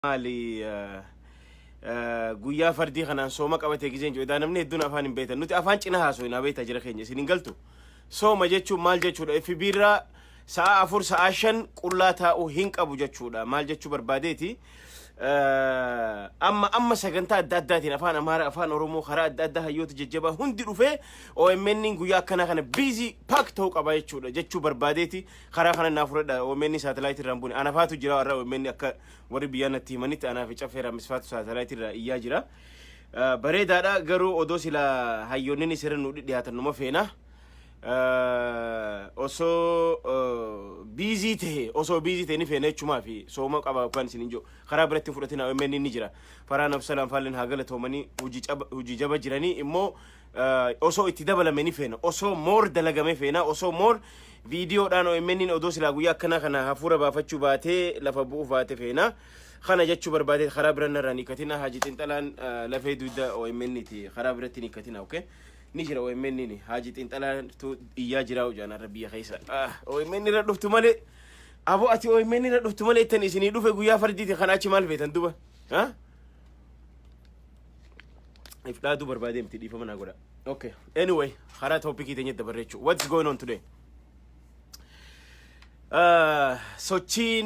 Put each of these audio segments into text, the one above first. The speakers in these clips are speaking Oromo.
مالي guyyaa fardii kanaan sooma qabatee gizeen jiru namni hedduun afaan hin beekan nuti afaan cina haasofna beeta jira keenya isin galtu sooma jechuun maal jechuudha ifi biirraa sa'a 4 sa'a 5 qullaa taa'u hin qabu jechuudha maal jechuu barbaadeeti amma sagantaa adda addaatiin afaan Amaara afaan Oromoo karaa adda addaa hayyoota jajjabaa hundi dhufee OMN guyyaa akkana kana busy pack ta'u qaba jechuudha jechuu barbaadeeti karaa kana naaf fudhadha OMN satellite irraan bune anafaatu jira warra OMN akka warri biyyaa natti himanitti anaaf cafeera misfaatu satellite irraa iyyaa jira bareedaadha garuu odoo sila hayyoonni sirra nu dhiyaatan numa feena oso busy te ni feena chuma fi sooma qaba kan sininjo khara biratti fudhatina OMN ni jira faraan absalam fallen hagala tomani uji jaba jirani immo oso itti dabalame ni feena oso more dalagame feena oso more video dhaan OMN odoo sila guyyaa akkana kana hafura baafachuu baate lafa bu'u baate feena khana jechuu barbaade khara biranna rani katina haji tintalan lafee duuda OMN ti khara biratti ni katina okay نجرا ويمنيني حاجة انت لا تو إياه جرا وجانا ربي خيسا ويمني ردف تمالي أبو أتي ويمني ردف تمالي تنيسني دوفه قويا فردي خناچ مال في تندوبه ها إفلا دو بربادي متدي فمنا قولا okay anyway خرا توبيكي تنيت دبريتشو what's going on today سوتشين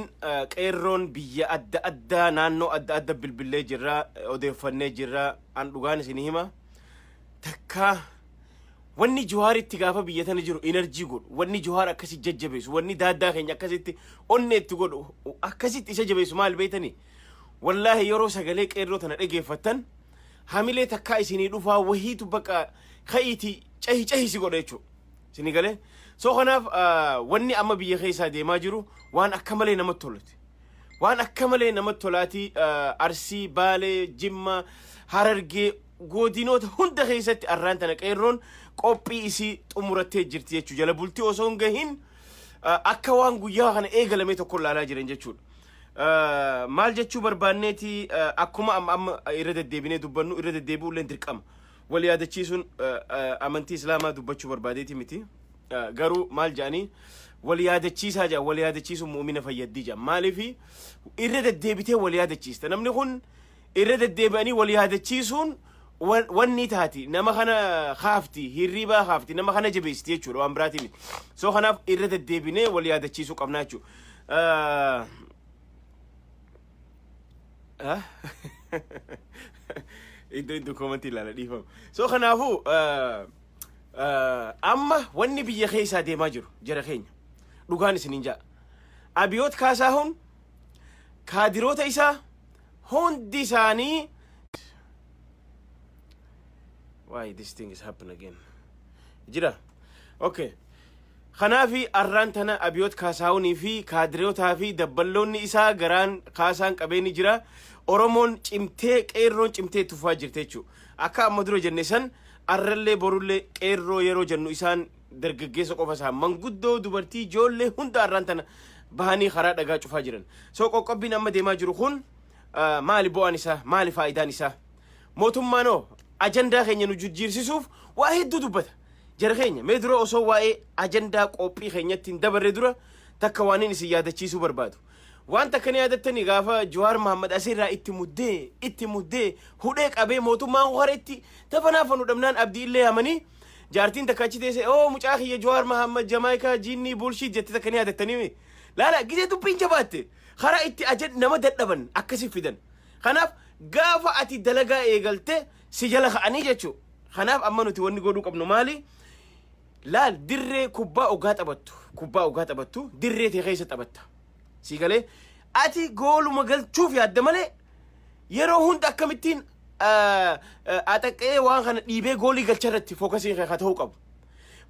كيرون بيا أدى نانو أدى بالبلة جرا أوديفنة جرا عن لغان سينهما تكا wanni juhaar itti gaafa biyyatan jiru energy godhu wanni juhaar akkasi jajjabeessu wanni daaddaa keenya akkasitti onne itti godhu akkasitti isa jabeessu maal beetani wallahi yeroo sagalee qeerroo tana dhageeffatan hamilee takka isinii dhufaa wahiitu baqa khayti cahi si godha jechuudha isinii galee soo kanaaf wanni amma biyya keessaa deemaa jiru waan akka malee namatti tolate waan akka malee namatti tolaati Arsii Baalee Jimma Harargee godinoota hunda keessatti arraantana qeerroon qophii isi xumurattee jirti jechuudha jala bultii osoo hin gahin akka waan guyyaa kana eegalame tokko laalaa jiran jechuudha maal jechuu barbaanneeti akkuma amma irra deddeebinee dubbannu irra deddeebi'u illee dirqama wal yaadachiisuun amantii islaamaa dubbachuu barbaadeeti miti garuu maal jedhanii wal yaadachiisaa jaa wal yaadachiisuun mu'mina fayyaddi jaa maaliifi irra deddeebitee wal yaadachiista namni kun irra deddeebi'anii wal yaadachiisuun wanni taati nama kana khaafti hirriba khaafti nama kana jabeesti jechuudha waan biraatiin soo kanaaf irra deddeebinee wal yaadachiisuu qabna jechuudha iddoo komantii ilaala dhiifamu soo kanaafu amma wanni biyya keessaa deemaa jiru jara keenya dhugaan isiniin jaa abiyoot kaasaahun kaadiroota isaa hundi isaanii why this thing is happening again jira okay khanafi arrantana abiyoot kaasaawuni fi kaadiroota fi dabballoonni isaa garaan kaasaan qabeeni jira oromoon cimtee qeerroon cimtee tufaa jirte jechu akka amma dura jenne san arrallee borullee qeerroo yeroo jennu isaan dargaggeessa qofa isaa manguddoo dubartii ijoollee hunda arrantana bahanii karaa dhagaa cufaa jiran soo qoqqobbiin amma deemaa jiru kun maali bu'aan isaa maali faayidaan isaa mootummaanoo ajandaa keenya nu jijjiirsisuuf waa hedduu dubbata jara keenya mee dura osoo waa'ee ajandaa qophii keenyatti hin dabarre dura takka waan inni isin yaadachiisuu barbaadu waan takka ni yaadattanii gaafa Jawaar Mohammad asirraa itti muddee hudhee qabee mootummaan horeetti tafanaafanuu dhabnaan abdii illee hamanii jaartiin takka achi teessee mucaa kiyya Jawaar Mohammad Jamaayikaa jinnii buulshii jette takka ni yaadattanii laala gizee dubbiin jabaatte karaa itti nama dadhaban akkasi fidan kanaaf gaafa ati dalagaa eegalte si jala ka'anii jechuudha kanaaf amma nuti wanni godhuu qabnu maali laal dirree kubbaa ogaa taphattu dirree tee keessa taphatta si galee ati gooluma galchuuf yaadda malee yeroo hunda akkamittiin axaqqee waan kana dhiibee goolii galcharratti fookasii haa ta'uu qabu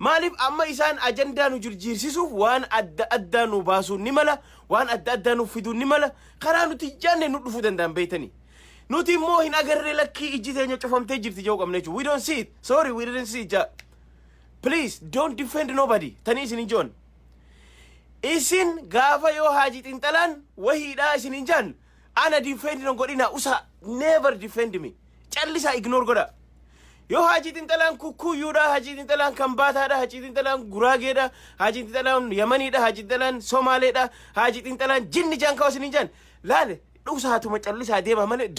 maaliif amma isaan ajandaa nu jijjiirsisuuf waan adda addaa nu baasuu ni mala waan adda addaa nu fiduu ni mala karaa nuti jaanne nu dhufuu danda'an beeytanii nuti immoo hin agarree lakkii ijji teenya cufamtee jirti jedhu qabna jechuudha we don't see it sorry we didn't see it please don't defend nobody tanii isin joon isin gaafa yoo haaji xinxalaan wahiidhaa isin hin jaan ana defend non godhina usa never defend me callisa ignore godha yoo haaji xinxalaan kukkuyuudha haaji xinxalaan kambaataadha haaji xinxalaan guraageedha haaji xinxalaan yamaniidha haaji xinxalaan somaaleedha haaji xinxalaan jinni jaan kawas isin hin jaan laale dhusaatu macallisaa deema malee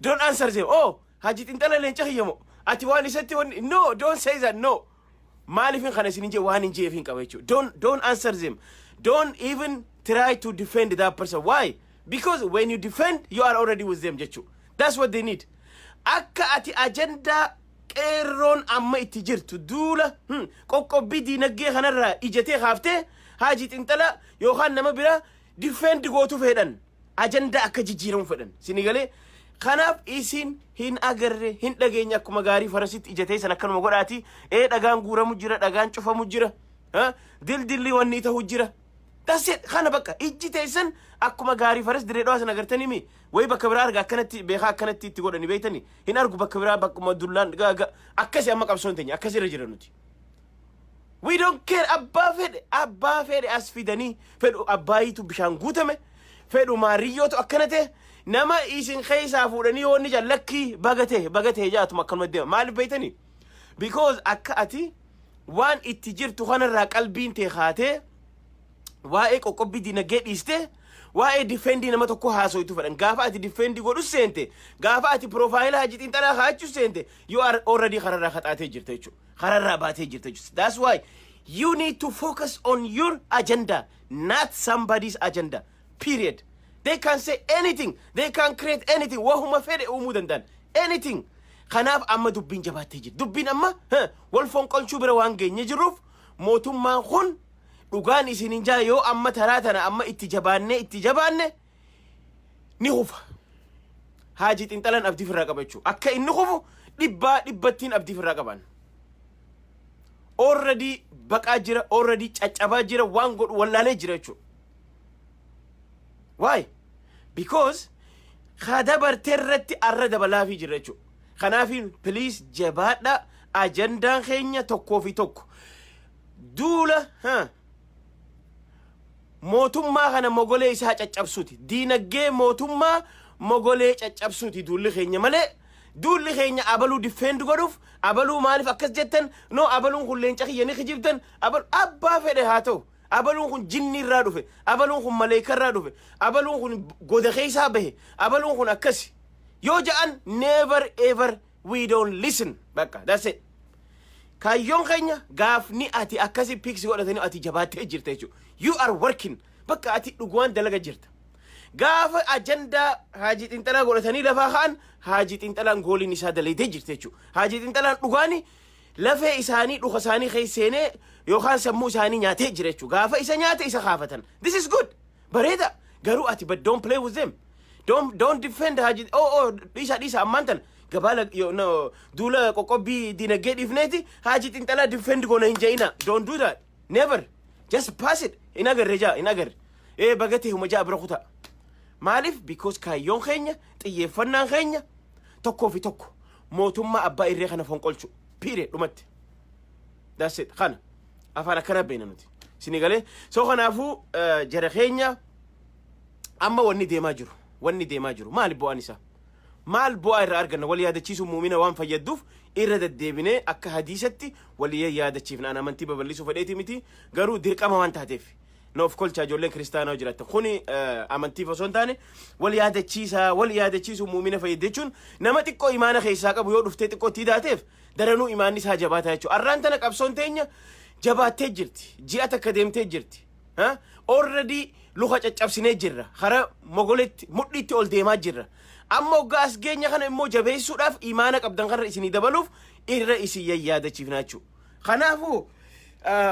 don't answer them. Oh, haji tintala leenca hiyyamo. Ati waan isatti waan no, don't say that no. Malifin khana sininje waan inje fin qabachu. Don't answer them. Don't even try to defend that person. Why? Because when you defend, you are already with them, jechu. That's what they need. Akka ati agenda qeerroon amma itti jirtu duula qoqqobbii diinagdee kanarraa ijatee haaftee haji tintala yookaan nama bira defend gootu fedhan agenda akka jijjiiramu fedhan sinigalee kanaaf isin hin agarre hin dhageenya akkuma gaarii farasitti ijatee san akkanuma godhaati dhagaan guuramu jira dhagaan cufamu jira dildilli wanni ta'u jira. That's it. Khana bakka ijji teessan akkuma gaarii faras diree dhawaa san agartanii mi way bakka biraa arga akkanatti beekaa akkanatti itti godhani beeytani hin argu bakka biraa bakkuma dullaan akkasi amma qabsoon teenya akkasi irra jira nuti. We don't care. Abbaa fedhe as fidanii fedhu abbaayitu bishaan guutame fedhu maariyyootu akkana ta'e nama isin keessaa fuudhanii yoonni jallakkii bagatee jaatuma akkanuma deema maaliif beeytani because akka ati waan itti jirtu kanarraa qalbiin tee haatee waa'ee qoqqobbii diinagdee dhiiste waa'ee defendi nama tokko haasoitu fedhan gaafa ati defendi godhu seente gaafa ati profaayila haji xiinxalaa haachuu seente you are already kararraa khaxaatee jirta jechuudha kararraa baatee jirta jechuudha. That's why you need to focus on your agenda, not somebody's agenda, period. They can say anything, they can create anything, wahuma fedhe uumuu danda'an anything. Kanaaf amma dubbiin jabaatee jirti dubbiin amma wal fonqolchuu bira waan geenye jirruuf mootummaan kun dhugaan isinin jaa yoo amma taraa tana amma itti jabaanne ni hufa haji xiinxalaan abdii firraa qabachuu akka inni hufu dhibbattiin abdii firraa qaban already baqaa jira already caccabaa jira waan godhu wallaalee jira jechuudha. Why? Because khada barteerratti arra dabalaafii jira jechuudha. Kanaafin please jabaadha ajandaan keenya tokkoo fi tokko duula mootummaa kana mogolee isaa caccabsuuti diinagdee mootummaa mogolee caccabsuuti duulli keenya malee duulli keenya abaluu defend godhuuf abaluu maaliif akkas jettan no abaluun kun leenca kiyya ni kijibtan abbaa fedhe haa ta'u abaluun kun jinni irraa dhufe abaluun kun maleeka irraa dhufe abaluun kun goda keessaa bahe abaluun kun akkasi yoo ja'an never ever we don't listen bakka that's it. Kayyoon keenya gaafni ati akkasi piksi godhatanii ati jabaattee jirta jechuudha. You are working bakka ati dhugumaan dalaga jirta gaafa agenda haji xiinxalaa godhatanii lafaa ka'an haji xiinxalaan gooliin isaa daleetee jirta jechuudha. Haji xiinxalaan dhugaani lafee isaanii dhuka isaanii keesseenee yookaan sammuu isaanii nyaatee jira jechuudha. Gaafa isa nyaate isa kaafatan this is good bareeda garuu ati but don't play with them. Don't defend haji dhiisa ammaan tan gabala no duula qoqqobbii diinagdee dhiifneeti haji xiinxalaa defend goona hin je'ina. Don't do that never. Just pass it. In agar. Bagate huma jaa bira kuta. Malif because kayyoon keenya xiyyeeffannaan keenya tokkoo fi tokko mootummaa abbaa irree kana fonqolchu. Period dhumatti. That's it. Kana afaan akkana beena nuti. Sinigalee soo kanaafuu jara keenya amma wanni deemaa jiru. Maali bu'aan isaa? Maal bu'aa irraa arganna wal yaadachiisu muumina waan fayyadduuf irra deddeebinee akka hadiisatti wal yaadachiifna ana amantii babal'isuu fedheeti miti garuu dirqama waan taateef noof kolcha ijoolleen kiristaanaa jiraatan kuni amantiif osoo hin taane wal yaadachiisu muumina fayyadachuun nama xiqqoo imaana keessaa qabu yoo dhuftee xiqqoo itti hidaateef daranuu imaanni isaa jabaataa jechuudha. Arraan tana qabsoon teenya jabaattee jirti ji'a takka deemtee jirti already luka caccabsinee jirra hara mogoletti mudhiitti ol deemaa jirra. Amma gaas geenya kana immoo jabeessuudhaaf imaana qabdan kana isinii dabaluuf irra isin yaadachiifna jechuudha. Kanaafuu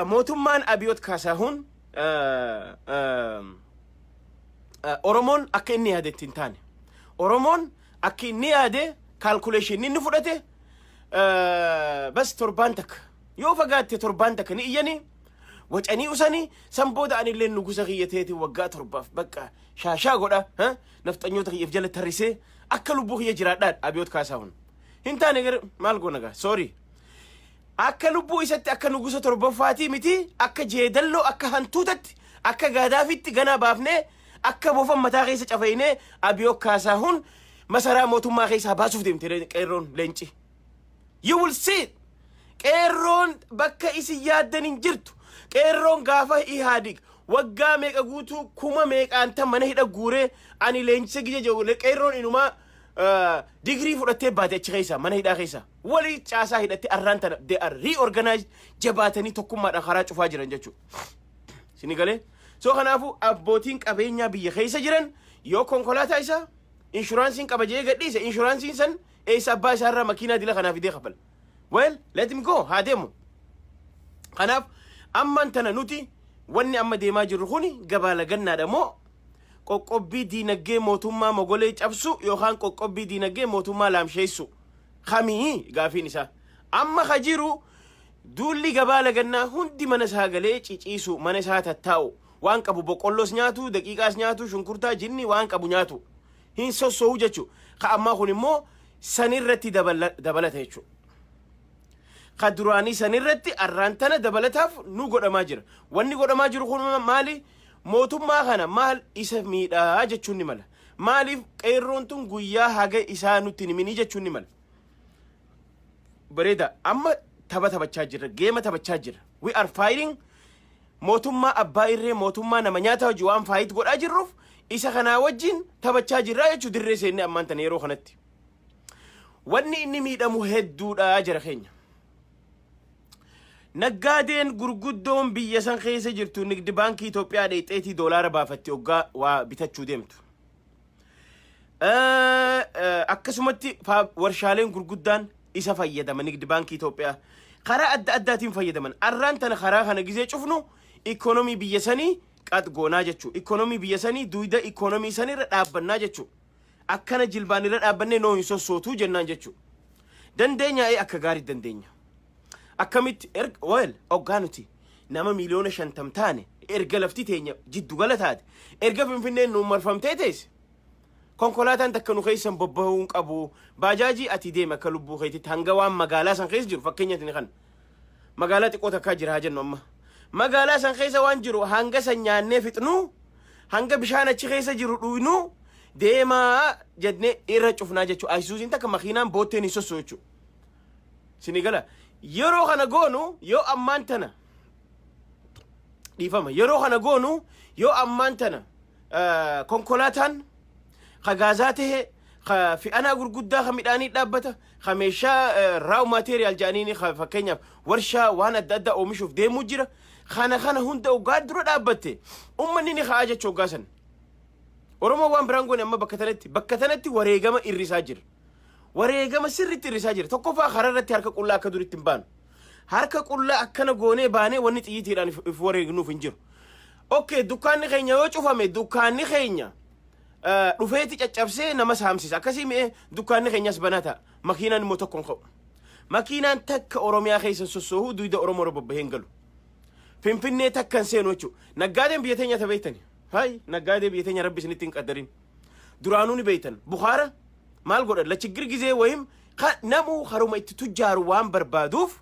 mootummaan Abiyoot Kaasahuun Oromoon akka inni yaadetti hin taane Oromoon akka inni yaade calculation inni fudhate bas torbaan takka yoo fagaatte torbaan takka ni iyyanii wacanii usanii san booda anillee nugusa kiyyateeti waggaa torbaaf bakka shaashaa godha nafxanyoota kiyyaaf jala tarrisee akka lubbuu kiyya jiraadhaan Abiyoot Kaasahuun hin taane gar maal goona gaa sorry akka lubbuu isatti akka nugusa torbaffaati miti akka jeedalloo akka hantuutatti akka gaadaafitti ganaa baafnee akka bofan mataa keessa cafayinee Abiyoot Kaasahuun masaraa mootummaa keessaa baasuuf deemte qeerroon leenci. You will see qeerroon bakka isin yaaddan hin jirtu qeerroon gaafa ihaadig waggaa meeqa guutuu kuma meeqaan tan mana hidha guuree ani leenjisa gija jiru qeerroon inumaa digrii fudhattee baate achi keessa mana hidhaa keessa walii caasaa hidhatte arraan tana they are reorganized jabaatanii tokkummaadhaan karaa cufaa jiran jechuudha. Sini galee so kanaafu abbootiin qabeenyaa biyya keessa jiran yoo konkolaataa isaa inshuraansiin qaba jee gadhiise inshuraansiin san eessa abbaa isaarraa makiinaa dila kanaaf idee qabal. Well, let him go haa deemu. Kanaaf amman tana nuti wanni amma deemaa jirru kuni gabaala gannaadha moo qoqqobbii diinagdee mootummaa mogolee cabsu yookaan qoqqobbii diinagdee mootummaa laamsheessu kamii gaafiin isaa amma kajiru duulli gabaala gannaa hundi mana isaa galee ciciisu mana isaa tattaa'u waan qabu boqqolloos nyaatu daqiiqaas nyaatu shunkurtaa jinni waan qabu nyaatu hin sossoo'u jechu ka ammaa kun immoo sanirratti dabalata jechu ka duraanii sanirratti arraan tana dabalataaf nu godhamaa jira wanni godhamaa jiru kun maali mootummaa kana maal isa miidhaa jechuun ni mala maaliif qeerroon tun guyyaa haga isaa nutti himini jechuun ni mala bareeda amma taphachaa jirra geema taphachaa jirra we are fighting mootummaa abbaa irree mootummaa nama nyaata hojii waan faayit godhaa jirruuf isa kanaa wajjin taphachaa jirra jechuu dirree seenne ammaan tana yeroo kanatti wanni inni miidhamu hedduudha jira keenya naggaadeen gurguddoon biyya san keessa jirtu nigdi baankii Itoophiyaa dheexeetii doolaara baafatti oggaa waa bitachuu deemtu akkasumatti warshaaleen gurguddaan isa fayyadama nigdi baankii Itoophiyaa karaa adda addaatiin fayyadaman arraan tana karaa kana gizee cufnu ikoonomii biyya sanii qat goonaa jechuu ikoonomii biyya sanii duuda ikoonomii sanirra dhaabbannaa jechuu akkana jilbaan irra dhaabbannee noo hin sossootuu jennaan jechuu dandeenya akka gaarii dandeenya akkamitti well ogaanuti nama miliyoona 50 taane erga lafti teenya jiddu gala taate erga finfinneen nu marfamtee teesse konkolaataan takka nu keessan bobbahuun qabu baajaajii ati deema akka lubbuu keetitti hanga waan magaalaa san keessa jiru fakkeenyaatti kan magaalaa xiqqoo takkaa jira haa jennu amma magaalaa san keessa waan jiru hanga san nyaannee fixnu hanga bishaan achi keessa jiru dhuynu deemaa jedne irra cufnaa jechuu ayisuusiin takka makiinaan bootteen hin sossoo jechuu sini gala yeroo kana goonu yoo ammaan tana dhiifama yeroo kana goonu yoo ammaan tana konkolaataan khagaazaa ta'e fi'anaa gurguddaa midhaanii dhaabbata meeshaa raaw maateriyaal jedhaniini fakkeenyaaf warshaa waan adda addaa oomishuuf deemuu jira kana hunda ogaa dura dhaabbatte ummanni ni ka'aa jechuu ogaa san oromoo waan biraan goone amma bakka tanatti wareegama irrisaa jira wareegama sirriitti irrisaa jira tokkoffaa kararratti harka qullaa akka duritti hin baanu harka qullaa akkana goonee baanee wanni xiyyiitiidhaan if wareegnuuf hin jiru okay dukkaanni keenya yoo cufame dukkaanni keenya dhufeeti caccabsee nama saamsisa akkasii mee dukkaanni keenyas banata makiinaan immoo tokkoon ka'u makiinaan takka oromiyaa keessa sossoohuu duuda oromoo bobbaheen galu finfinnee takkan seenu jechuudha naggaadeen biyya teenya tabeeytani hay naggaadee biyya teenya rabbi isinitti hin qaddarin duraanuu ni beeytan Bukhaara maal godhan la chiggir gizee wayim namuu haruma itti tujjaaru waan barbaaduuf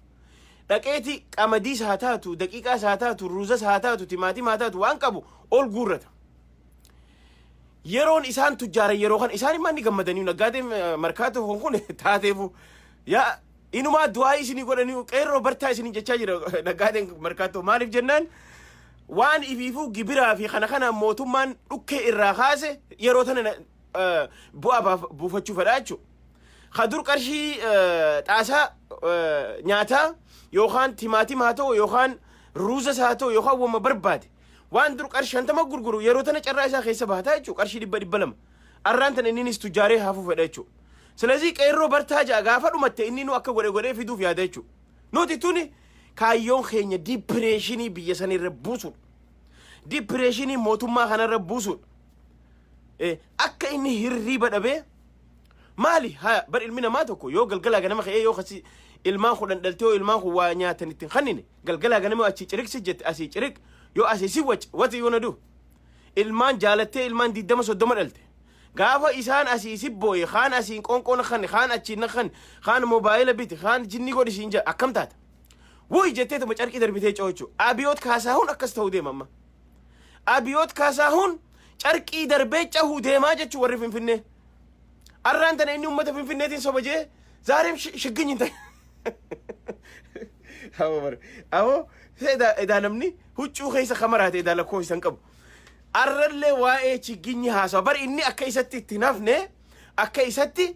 dhaqeeti qamadiis haa taatu daqiiqaas haa taatu ruuzas haa taatu timaatima haa taatu waan qabu ol guurrata yeroon isaan tujjaaran yeroo kan isaan immoo ni gammadanii naggaadeen markaatoo kun taateefu yaa inumaa du'aa isinii godhanii qeerroo bartaa isinii jechaa jira naggaadeen markaatoo maaliif jennaan waan ifiifuu gibiraa fi kana mootummaan dhukkee irraa kaase yeroo tana bu'aa buufachuu fedhaa jechuudha. Kadur qarshii xaasaa nyaataa yookaan timaatima haa ta'u yookaan ruuzas haa ta'u yookaan wama barbaade waan dur qarshii 50 gurguru yeroo tana carraa isaa keessa baataa jechuudha qarshii 200 arraan tana inninis tujjaaree haafuu fedha jechuudha. ስለዚህ qeerroo bartaa jaa gaafa dhumatte inni nu akka godhee fiduuf yaada jechuudha. Nuti tuni kaayyoon keenya dipireeshinii biyya sanirra buusuudha. Dipireeshinii mootummaa kanarra buusuudha. Akka inni hirriiba dhabee maali haa bar ilmi namaa tokko yoo galgalaa ganama ka'ee yoo kasi ilmaan kudhan dhaltee yoo ilmaan kun waa nyaatan ittiin kannine galgalaa ganama achi ciriqsi jette asii ciriq yoo asii si wati yoo nadu ilmaan jaalattee ilmaan 20-30 dhalte gaafa isaan asii si booye kaan asiin qonqoon kan kaan achiin kan kaan moobaayila biti kaan jinni godhi siin jaa akkam taata wuy jettee tuma carqii darbitee coochu abiyoot kaasaahun akkas ta'uu deema amma abiyoot kaasaahun carqii darbee cahuu deemaa jechuu warri finfinnee arraan tana inni ummata finfinneetiin sobajee zaareem shigginyin ta'e أو إذا نمني هو خيس خمرات إذا لكوه سنكب أرلي واي تشجيني هاسا بر إني أكيستي تنافني أكيستي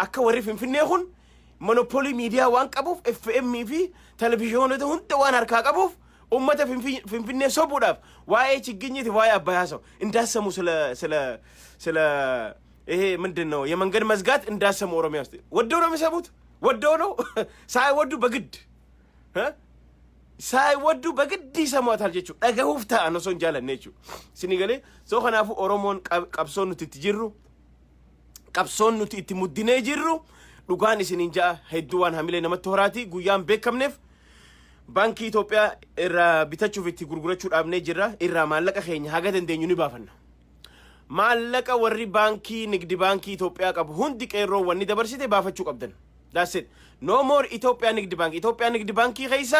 أكا وريف في النيخون مونوبولي ميديا وان كابوف اف ام في تلفزيون ده هنت وان اركا كابوف امته في النيف سوبوداف واي تشجيني واي اباسو انداسمو سلا ايه ምንድነው የመንገድ መዝጋት እንዳሰሙ ኦሮሚያ ውስጥ ወደው ነው የሚሰሙት ወደው ነው ሳይወዱ በግድ ሳይወዱ በግድ ይሰማታል ጀቹ ደገውፍታ ነው ሶን ጃለነቹ ሲኒገሌ ሶ ኸናፉ ኦሮሞን ቀብሶኑት ትጅሩ ቀብሶኑት ትሙድኔ ጅሩ ዱጋን ሲኒንጃ ሄዱዋን ሐሚሌ ነመት ሆራቲ ጉያን ቤከምነፍ ባንክ ኢትዮጵያ ኢራ ቢተቹ ፊቲ ጉርጉረቹ ዳብኔ ጅራ ኢራ ማለቀ ኸኝ ሀገት እንደኙ ንባፈና ማለቀ ወሪ ባንኪ ንግድ ባንኪ ኢትዮጵያ ቀብ ሁንዲ ቀሮ ወኒ ደበርሲቴ ባፈቹ ቀብደን ዳስት ኖ ሞር ኢትዮጵያ ንግድ ባንኪ ኸይሳ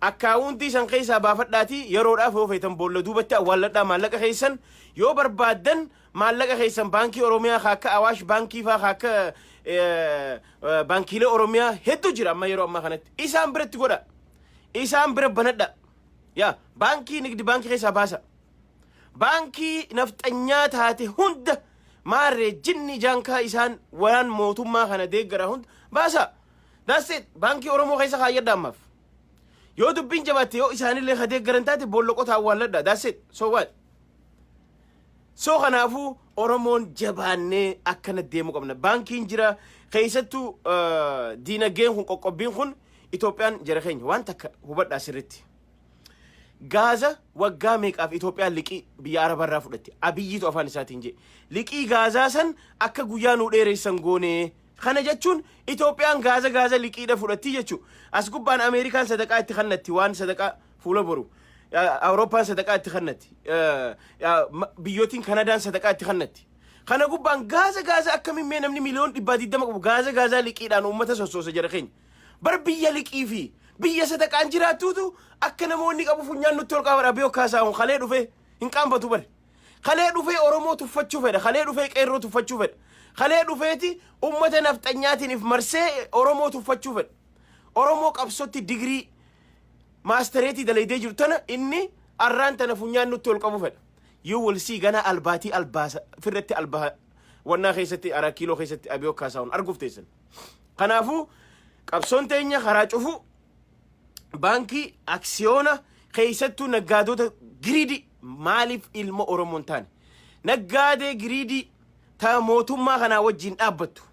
አካውንቲ ሰን ኸይሳ ባፈዳቲ የሮዳፍ ወፈተን ቦለዱ በታ ዋለዳ ማለቀ ኸይሰን ዮ በርባደን ማለቀ ኸይሰን ባንኪ ኦሮሚያ ኻከ አዋሽ ባንኪ ፋ ኻከ ባንኪ ለኦሮሚያ ሄዱ ጅራ ማየሮ ማኸነት ኢሳም ብረት ጎዳ ኢሳም ብረ በነዳ ያ ባንኪ ንግድ ባንኪ ኸይሳ ባሳ ባንኪ ነፍጠኛ ታቴ ሁንደ ማሬ ጅኒ ጃንካ ኢሳን ወራን ሞቱማ ኸነ ደገራ ሁንድ ባሳ ዳስት ባንኪ ኦሮሞ ኸይሳ ኻየዳማፍ ዮ ዱብን ጀባቴ ዮ ኢሳኒ ለኸ ደገረንታቴ ቦሎቆታ ዋለዳ ዳስት ሶ ዋት ሶ ኸናፉ ኦሮሞን ጀባኔ አከነ ደሙ ቀብነ ባንኪን ጅራ ኸይሰቱ ዲነጌን ሁን ቆቆቢን ሁን ኢትዮጵያን ጀረኸኝ ዋንተከ ሁበዳ ስርቲ ጋዛ ወጋ ሜቃፍ ኢትዮጵያ ልቂ ቢያረ በራ ፍደቲ አብይቱ አፋን ሳት እንጂ ልቂ ጋዛ ሰን አከ ጉያኑ ዴሬሰን ጎኔ خنا جتشون إثيوبيان غازا لقي ده فلتي جتشو أسكوبان أمريكان صدقاء تخنتي وان صدقاء فولا برو أوروبا صدقاء تخنتي بيوتين كندا صدقاء تخنتي خنا كوبان غازا أكمل من مليون إبادي دمك غازا لقي ده نومة سوسة جرخين بربيا لقي في بيا صدقاء أنجرا تودو أكنا موني أبو فنيان نطول كابر أبيو كاساهم خليه رفه إن كان بتوبر خليه رفه أورومو تفتشوا فده خليه رفه كيرو تفتشوا فده خليه رفيتي أمة نفتنياتي في مرسى أورومو تفتشوا أورومو قبصتي ديجري ماستريتي دليدي جرتنا إني أرانت نفنيان نطول كابوفل you will see غنا الباتي الباس فرتي البا ونا خيستي أراكيلو خيستي أبيو كاساون أرجوف تيسن خنافو قبصون تينيا خراجوفو بانكي أكسيونا خيستو نجادو جريدي مالف إلمو أورومونتان نجادة جريدي تا موتوما خنا وجين أبتو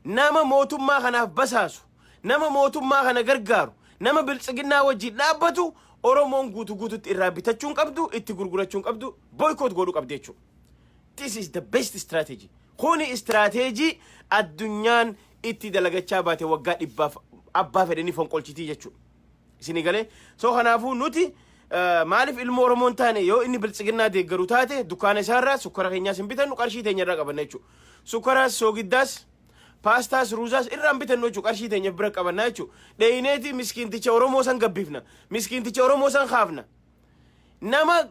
نما موتوما خنا بساسو نما موتوما خنا غرغارو نما بلصقنا وجين أبتو أورومون غوتو إرابيتاچون قبدو إتغرغراچون قبدو بويكوت غودو قبديچو this is the best strategy خوني استراتيجي الدنيان إتدلغچا باتي وغا دباف أبا فدني فنقولچتي جچو سينيغالي سو خنافو نوتي مالف المورمون تاني يو إني بلصقنا ديغرو تاتي دكان سارا سكر خينيا سنبيتن قرشي تينيا قبناچو سكر سوغيداس باستاس روزاس إرام بيتنو چو قرشي تينيا برق قبناچو دينيتي مسكين تي اورومو سان غبيفنا مسكين تي اورومو سان خافنا نما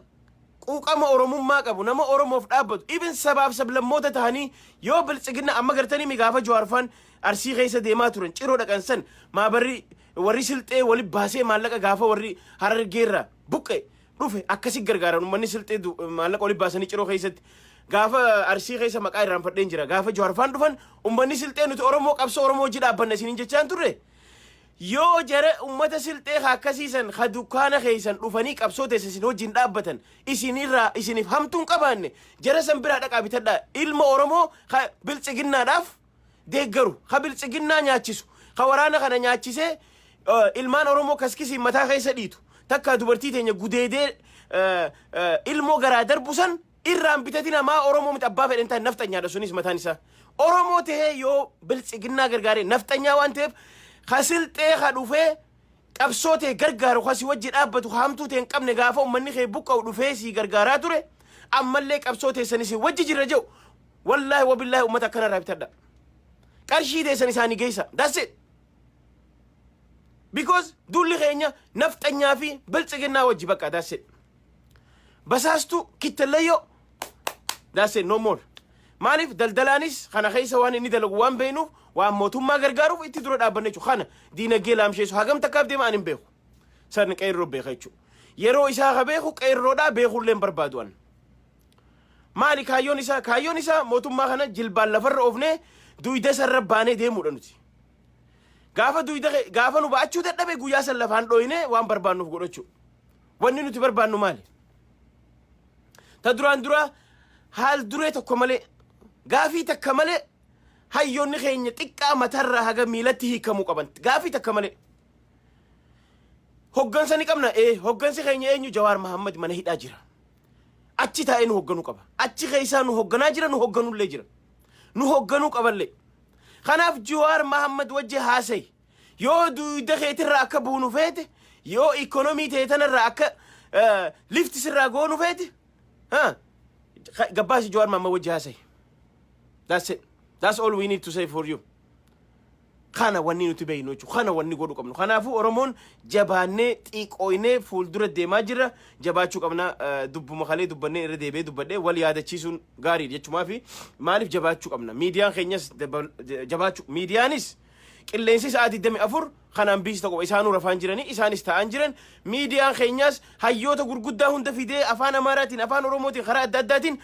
قوقما اورومو ما قبو نما اورومو فدابت even سبب لموت تاني يو بلصقنا اما غرتني ميغافا جوارفان ارسي خيسه ديما تورن چيرو دقنسن ما بري warri silxee wali baasee maallaqa gaafa warri harargeerra buqqe dhufe akkasi gargaaran ummanni silxee maallaqa wali baasanii ciroo keessatti gaafa arsii keessa maqaa irraan fadheen jira gaafa jawaarfaan dhufan ummanni silxee nuti oromoo qabsoo oromoo hojii dhaabbanna isiniin jechaan turre yoo jara ummata silxee akkasiisan ha dukkaana keessan dhufanii qabsoo teessisin hojiin dhaabbatan isinirraa isiniif hamtuun qabaanne jara san biraa dhaqaa bitadhaa ilma oromoo biltsiginnaadhaaf deeggaru ha biltsiginnaa nyaachisu ha waraana kana nyaachisee ilmaan oromoo kaskisi mataa keessa dhiitu takka dubartii teenya gudeedee ilmoo garaa darbusan irraan bitatina maa oromoo miti abbaa fedhan ta'an naftanyaadha sunis mataan isaa oromoo tahee yoo biltsiginnaa gargaaree naftanyaa waan ta'eef kasilxee ka dhufee qabsoo ta'e gargaaru kasi wajji dhaabbatu hamtuu ta'e hin qabne gaafa ummanni kee buqqa'u dhufee sii gargaaraa ture ammallee qabsoo teessanis wajji jirra jedhu wallaahi wabillaahi ummata akkanarraa bitadha qarshii teessan isaanii geessa that's it because dulli keenya naftanyaa fi biltsiginnaa wajji bakka that's it basaastu kittallayyo that's it no more مالف دلدلانيس خنا خيسة وان إني دلق وان بينو وان موتوما غرغارو إتي درود أبنيشو خنا ديناغدي لامشيسو هاقم تكاب ديما أنم بيخو سرن كيرو بيخيشو يرو إسا غبيخو كيرو دا بيخو لين بربادوان مالي كايون إسا موتوما خنا جلبان لفر أوفني دويدة سر رباني ديمو رنوتي غافا نباچو تدبي گويا سلفان دوينه وان بربانو فغدوچو واني نوتي بربانو مالي تدران درا حال دري تكمله غافي تكمله هايون خيني تقا متر هاغا ميلتي كمو قبنت غافي تكمله هوغان سني قمنا هوغان سي خيني انيو جوار محمد من هيدا جرا اچي تا انو هوغانو قبا اچي خيسا نو هوغانا جرا نو هوغانو لي جرا نو هوغانو قبل خناف جوار محمد وجه هاسي يو دو دخيت الراكه بونو فيت يو ايكونومي تيتن الراكه ليفت سراغونو فيت ها قباسي جوار محمد وجه هاسي that's all we need to say for you خانا وني نتبينو خانا وني غودو قبنو خانا فو اورمون جباني تيقوينه فولدره ديماجرا جباچو قبنا دب مخالي دبني رديبه دبده ولياده چيسون غاري يچما في مالف جباچو قبنا ميديان خينيس جباچو ميديانيس قلنسي ساعتي دمي افور خانا بيس تقو اسانو رفان جيراني اسانيس تان جيران ميديان خينيس هيوتا غرغدا هند فيدي افان اماراتين افان اوروموتين خرا داداتين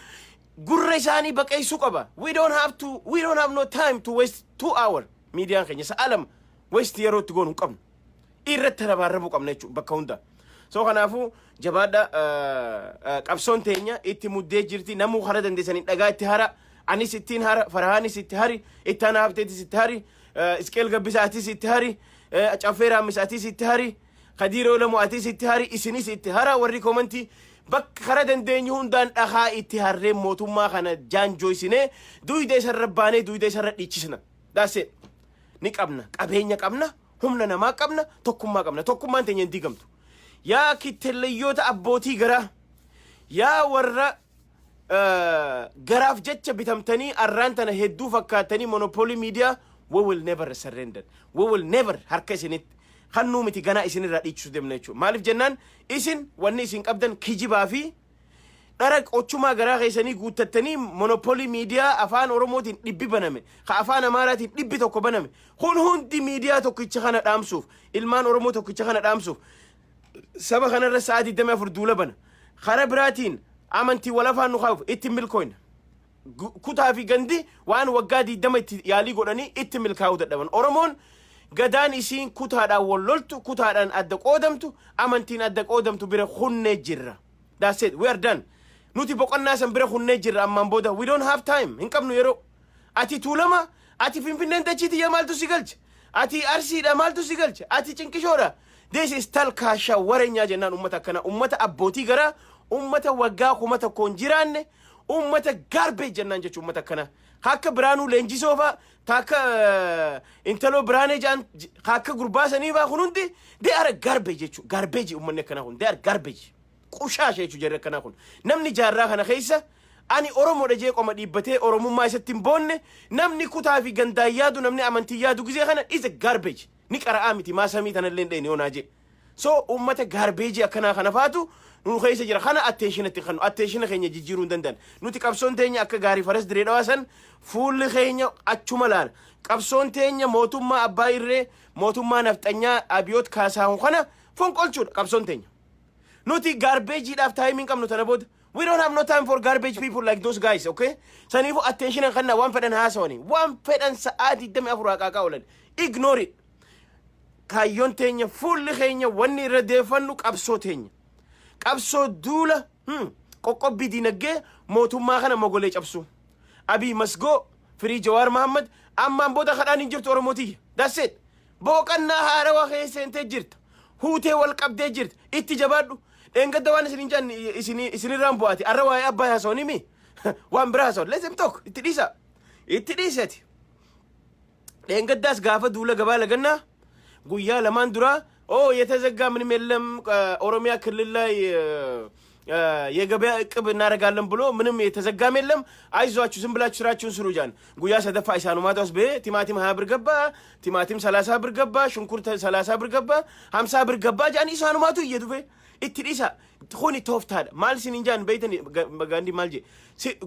غريساني بقيسو قبا we don't have no time to waste 2 hours ميديان خينيا سألم ويست يرو تقولون قبل إيرت ترى باربو قبل نيجو بكوندا سو خنافو جبادا قبسون تينيا إتمودي جرتي نمو خردن ديساني لقى تهارا أني 60 هارا فرهاني 60 هاري إتانا هفتي 60 هاري إسكيل قبساتي 60 هاري أشافيرا مساتي 60 هاري خديرو لمواتي 60 هاري إسني 60 هارا وري كومنتي بك خردن دينيون دان أخا إتهاري موتوما خنا جان جويسيني دوي ديسر رباني دوي ديسر ريتشسنا that's it نقبنا قبهنيا قبنا همنا نما قبنا توكما قبنا توكما انت يندي قمتو يا كتليوت ابوتي غرا يا ورا غراف جتش بتمتني ارانتنا هدو فكاتني مونوبولي ميديا we will never surrender we will never harkesنت خنو متي غنا اسن راديچو دمنچو مالف جنان اسن وني اسن قبدن كيجبا في درك اوچما غرا خيسني غوتتني مونوبولي ميديا افان اوروموتين دبي بنامي خافان اماراتي دبي توكو بنامي هون دي ميديا توكو خنا دامسوف المان اورومو توكو خنا دامسوف سبا خنا رسادي دم افر دوله بنا خربراتين امنتي ولا فانو خاف اتمل كوين كوتا في غندي وان وغادي دم يالي غدني اتمل كاو ددبن اورومون غدان اسين كوتا دا ولولتو كوتا دان ادق اودمتو امنتين ادق اودمتو بير خونه جرا that's it we are done nuti boqonna sambira khunne jirra amman boda we don't have time hinqabnu yero ati tulama ati finfinnen dachiti yamaltu sigalch ati arsi da maltu sigalch ati cinkishora this is talkasha warenya jennan ummata kana ummata abboti gara ummata wagga kumata konjiranne ummata garbage jennan jechu ummata kana hakka branu lenjisofa taka intalo brane jan hakka gurbasani ba khunundi they are garbage jechu garbage ummanne kana hun they are garbage قشاشة يجرّ كنا خون نمني جارّا خنا خيسة أني أورمو رجيك أما ديبته أورمو ما يستنبون نمني كتها في جندايادو نمني أمانتيادو كذي خنا is a garbage نيك أرامتي ما سميت أنا اللين ديني وناجي so أمته garbage أكنا خنا فاتو نو خيسة جرّا خنا attention تخنو attention خيني جيجيرون دندن نوتي كابسون تيني أكا غاري فرس دريد واسن فول خيني أتشمالان كابسون تيني موتوما أبايري موتوما نفتنيا أبيوت كاساهم خنا فون كولشون كابسون تيني Noti garbage it have timing come not about. We don't have no time for garbage people like those guys, okay? So if attention and khana one fedan hasoni. One fedan saadi dem afura kakaulan. Ignore it. Kayon tenya full khenya wani radefanu qabso tenya. Qabso dula qoqobi dinagdee mootummaa kana mogolee cabsuu. Abiy must go free Jawar Muhammad amma boda khadaan injirtu oromoti. That's it. Boqanna harawa kheesente jirta. Huute wal qabdee jirta. Itti jabaadhu. Enga dawan sininjan isini rambuati arwa abba hasoni mi wan braso let them talk it disati enga das gafa dula gabala ganna guya laman dura يتزقى من ملم أوروميا كل الله የገበያ እቅብ እናደርጋለን ብሎ ምንም የተዘጋም የለም። አይዟችሁ ዝም ብላችሁ ስራችሁን ስሩ ጃን ጉያ ሰደፋ ኢሳኑ ማታውስ ቲማቲም 20 ብር ገባ፣ ቲማቲም 30 ብር ገባ፣ ሽንኩርት 30 ብር ገባ፣ 50 ብር ገባ ጃን ኢሳኑ ማቱ እየዱፌ ኢትዲሳ ኹኒ ቶፍታድ ማልሲን እንጃን በይተን ጋንዲ ማልጂ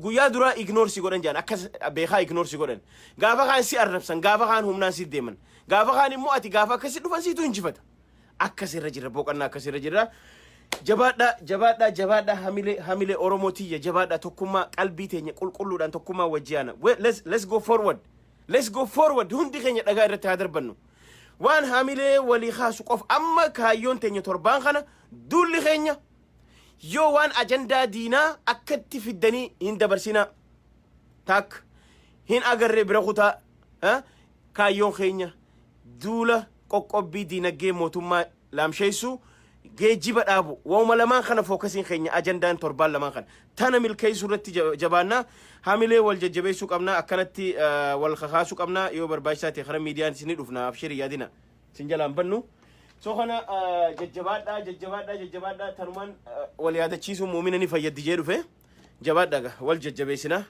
ጉያ ዱራ ኢግኖር ሲጎደን ጃን አከስ ቤኻ ኢግኖር ሲጎደን ጋፋ ካን ሲአረብሰን ጋፋ ካን ሁምናን ሲደመን ጋፋ ካን ሞአቲ ጋፋ ከሲ ዱፈን ሲቱ እንጅፈታ አከስ ረጅረ ቦቀና አከስ ረጅራ jabaadha hamilee oromootii jabaadha tokkummaa qalbii teenya qulqulluudhaan tokkummaa wajjiyaana let's go forward hundi keenya dhagaa irratti haa darbannu waan hamilee walii khaasu qof amma kaayyoon teenya torbaan kana duulli keenya yoo waan ajandaa diinaa akkatti fiddanii hin dabarsinaa tak hin agarree bira kutaa kaayyoon keenya duula qoqqobbii diinagdee mootummaa laamsheessuu geejjiba dhaabu wauma lamaan kana fookasin keenya ajandaan torbaan lamaan kana tana milkeessuu irratti jabaanna hamilee wal jajjabeessuu qabna akkanatti wal kakaasuu qabna yoo barbaachisaa ta'e karaa miidiyaan isin dhufna abshiri yaadina sin jalaan bannu soo kana jajjabaadha tanumaan wal yaadachiisuu muumina ni fayyaddi jee dhufe jabaadha wal jajjabeessina